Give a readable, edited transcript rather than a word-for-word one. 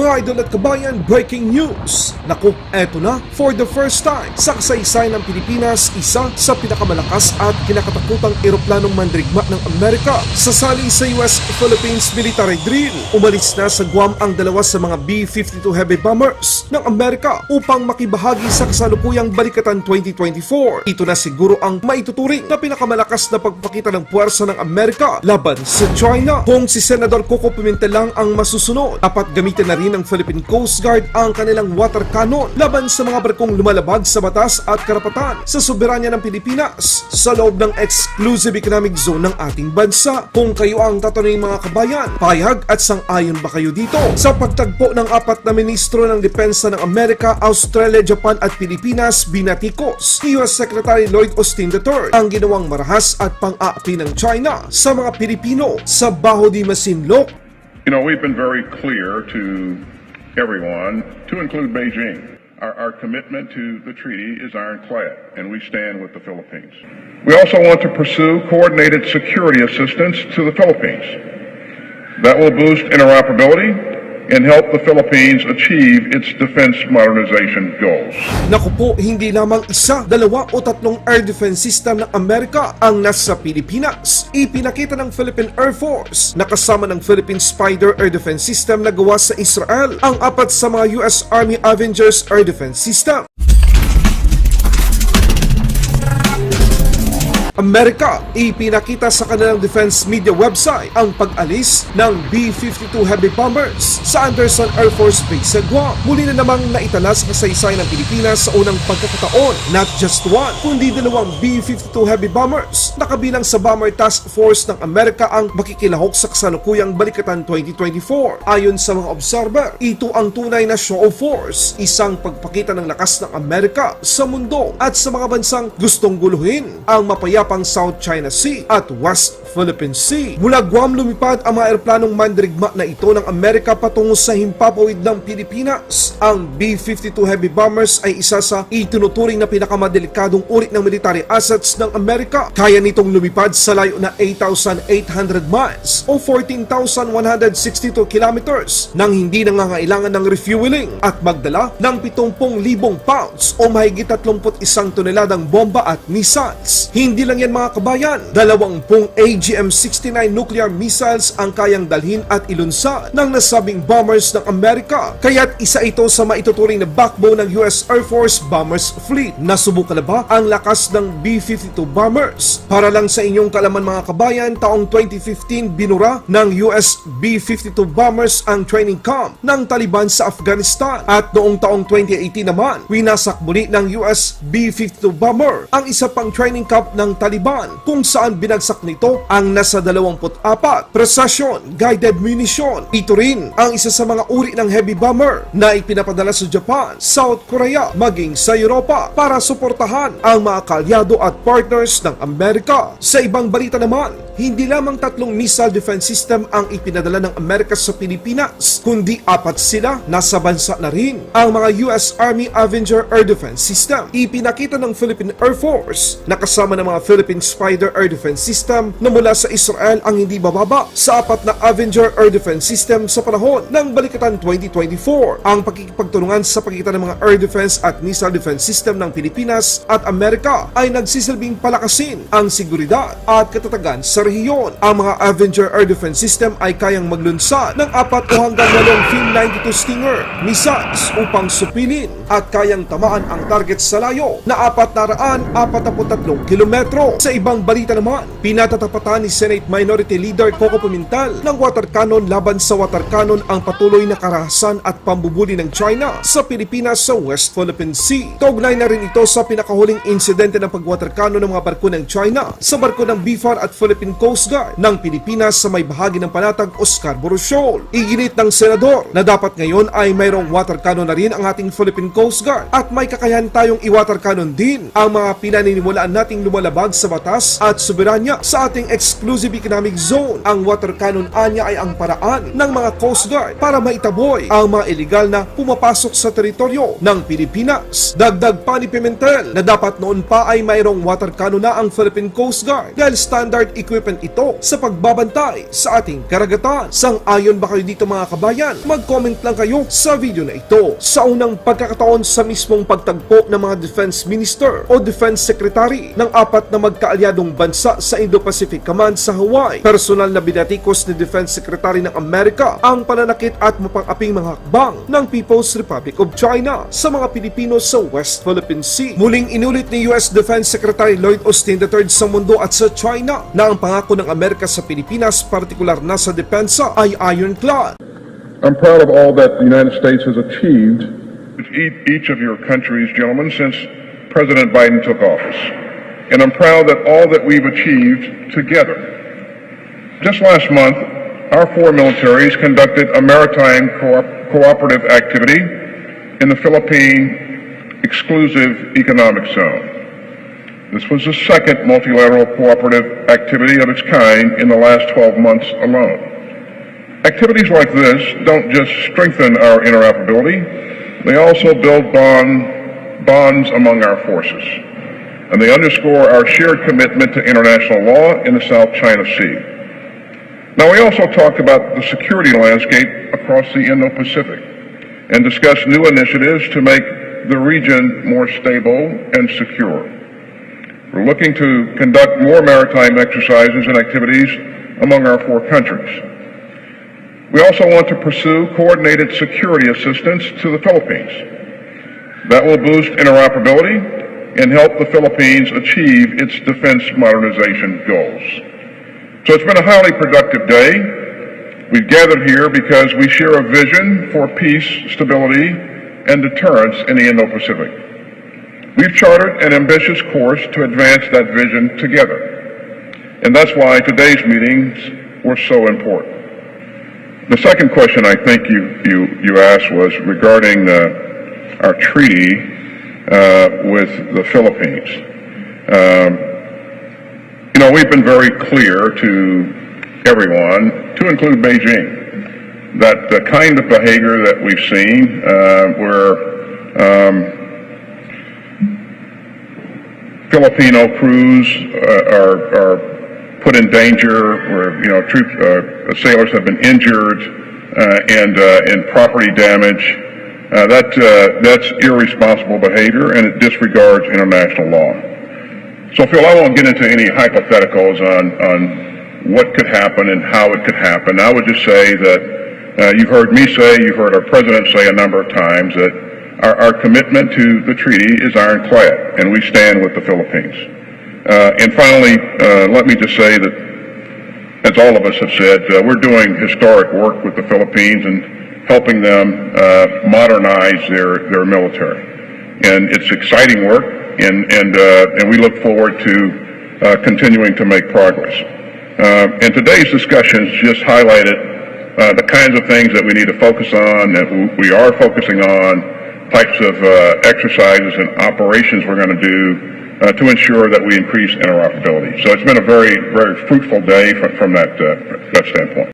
Mga idol at kabayan, breaking news! Naku, eto na, for the first time sa kasaysayan ng Pilipinas, isa sa pinakamalakas at kinakatakutang eroplanong mandirigma ng Amerika sasali sa US-Philippines military drill. Umalis na sa Guam ang dalawa sa mga B-52 heavy bombers ng Amerika upang makibahagi sa kasalukuyang Balikatan 2024. Ito na siguro ang maituturing na pinakamalakas na pagpakita ng puwersa ng Amerika laban sa China. Kung si Senador Coco Pimentel lang ang masusunod, dapat gamitin na rin ng Philippine Coast Guard ang kanilang water cannon laban sa mga barkong lumalabag sa batas at karapatan sa soberanya ng Pilipinas sa loob ng exclusive economic zone ng ating bansa. Kung kayo ang tatanungin mga kabayan, payag at sang-ayon ba kayo dito? Sa pagtagpo ng apat na ministro ng depensa ng Amerika, Australia, Japan at Pilipinas, binatikos ni US Secretary Lloyd Austin III ang ginawang marahas at pang-aapi ng China sa mga Pilipino sa Baho de Masinloc. You know, we've been very clear to everyone, to include Beijing. Our commitment to the treaty is ironclad, and we stand with the Philippines. We also want to pursue coordinated security assistance to the Philippines. That will boost interoperability and help the Philippines achieve its defense modernization goals. Naku po, hindi lamang isa, dalawa o tatlong air defense system ng Amerika ang nasa Pilipinas. Ipinakita ng Philippine Air Force na kasama ng Philippine Spider Air Defense System na gawa sa Israel ang apat sa mga US Army Avengers Air Defense System. Amerika, ipinakita sa kanilang defense media website ang pag-alis ng B-52 heavy bombers sa Anderson Air Force Base sa Guam. Muli na namang naitala sa kasaysayan ng Pilipinas sa unang pagkakataon, not just one, kundi dalawang B-52 heavy bombers na kabilang sa Bomber Task Force ng Amerika ang makikilahok sa kasalukuyang Balikatan 2024. Ayon sa mga observer, ito ang tunay na show of force, isang pagpakita ng lakas ng Amerika sa mundo at sa mga bansang gustong guluhin ang mapayapang South China Sea at West Philippine Sea. Mula Guam lumipad ang mga eroplanong mandirigma na ito ng Amerika patungo sa himpapawid ng Pilipinas. Ang B-52 heavy bombers ay isa sa itinuturing na pinakamadelikadong uri ng military assets ng Amerika. Kaya nitong lumipad sa layo na 8,800 miles o 14,162 kilometers nang hindi nangangailangan ng refueling at magdala ng 70,000 pounds o mahigit 31 toneladang bomba at missiles. Hindi lang yan mga kabayan, 20 AGM-69 nuclear missiles ang kayang dalhin at ilunsa ng nasabing bombers ng Amerika. Kaya't isa ito sa maituturing na backbone ng US Air Force Bombers Fleet. Nasubukan na ba ang lakas ng B-52 bombers? Para lang sa inyong kalaman mga kabayan, taong 2015 binura ng US B-52 bombers ang training camp ng Taliban sa Afghanistan at noong taong 2018 naman, winasak muli ng US B-52 bomber ang isa pang training camp ng Taliban kung saan binagsak nito ang nasa 24 precision guided munition. Ito rin ang isa sa mga uri ng heavy bomber na ipinapadala sa Japan, South Korea, maging sa Europa para suportahan ang mga kalyado at partners ng Amerika. Sa ibang balita naman, hindi lamang 3 missile defense system ang ipinadala ng Amerika sa Pilipinas, kundi 4 sila nasa bansa na rin. Ang mga US Army Avenger Air Defense System, ipinakita ng Philippine Air Force na kasama ng mga Philippine Spider Air Defense System na mula sa Israel ang hindi bababa sa 4 na Avenger Air Defense System sa panahon ng Balikatan 2024. Ang pakikipagtulungan sa pagitan ng mga air defense at missile defense system ng Pilipinas at Amerika ay nagsisilbing palakasin ang seguridad at katatagan sa rehiyon. Ang mga Avenger Air Defense System ay kayang maglunsad ng 4 o hanggang 8 FIM-92 Stinger missiles upang supilin at kayang tamaan ang target sa layo na 443 kilometro. Sa ibang balita naman, pinatatapatan ni Senate Minority Leader Coco Pimentel ng water cannon laban sa water cannon ang patuloy na karahasan at pambubuli ng China sa Pilipinas sa West Philippine Sea. Kaugnay na rin ito sa pinakahuling insidente ng pag-water cannon ng mga barko ng China sa barko ng BFAR at Philippine Coast Guard ng Pilipinas sa may bahagi ng Panatag o Scarborough Shoal. Iginit ng senador na dapat ngayon ay mayroong water cannon na rin ang ating Philippine Coast Guard at may kakayahan tayong i-water cannon din ang mga pinaniniwalaan nating lumalabag sa batas at soberanya sa ating exclusive economic zone. Ang water cannon anya ay ang paraan ng mga Coast Guard para maitaboy ang mga illegal na pumapasok sa teritoryo ng Pilipinas. Dagdag pa ni Pimentel na dapat noon pa ay mayroong water cannon na ang Philippine Coast Guard dahil standard equipped weapon ito sa pagbabantay sa ating karagatan. Sang-ayon ba kayo dito mga kabayan? Mag-comment lang kayo sa video na ito. Sa unang pagkakataon sa mismong pagtagpo ng mga Defense Minister o Defense Secretary ng apat na magkaalyadong bansa sa Indo-Pacific Command sa Hawaii, personal na binatikos ni Defense Secretary ng Amerika ang pananakit at mapang-aping mga hakbang ng People's Republic of China sa mga Pilipino sa West Philippine Sea. Muling inulit ni US Defense Secretary Lloyd Austin III sa mundo at sa China na ang pangako ng Amerika sa Pilipinas, partikular na sa depensa, ay ironclad. I'm proud of all that the United States has achieved, each of your countries, gentlemen, since President Biden took office. And I'm proud that all that we've achieved together. Just last month, our four militaries conducted a maritime cooperative activity in the Philippine Exclusive Economic Zone. This was the second multilateral cooperative activity of its kind in the last 12 months alone. Activities like this don't just strengthen our interoperability, they also build bonds among our forces, and they underscore our shared commitment to international law in the South China Sea. Now, we also talked about the security landscape across the Indo-Pacific and discussed new initiatives to make the region more stable and secure. We're looking to conduct more maritime exercises and activities among our four countries. We also want to pursue coordinated security assistance to the Philippines. That will boost interoperability and help the Philippines achieve its defense modernization goals. So it's been a highly productive day. We've gathered here because we share a vision for peace, stability, and deterrence in the Indo-Pacific. We've chartered an ambitious course to advance that vision together. And that's why today's meetings were so important. The second question I think you asked was regarding our treaty with the Philippines. We've been very clear to everyone, to include Beijing, that the kind of behavior that we've seen where Filipino crews are put in danger, where sailors have been injured and property damage. That's irresponsible behavior, and it disregards international law. So, Phil, I won't get into any hypotheticals on what could happen and how it could happen. I would just say that you've heard me say, you've heard our president say a number of times that our commitment to the treaty is ironclad, and we stand with the Philippines. And finally, let me just say that, as all of us have said, we're doing historic work with the Philippines and helping them modernize their military. And it's exciting work, and we look forward to continuing to make progress. And today's discussions just highlighted the kinds of things that we need to focus on, that we are focusing on, types of exercises and operations we're going to do to ensure that we increase interoperability. So it's been a very, very fruitful day from that standpoint.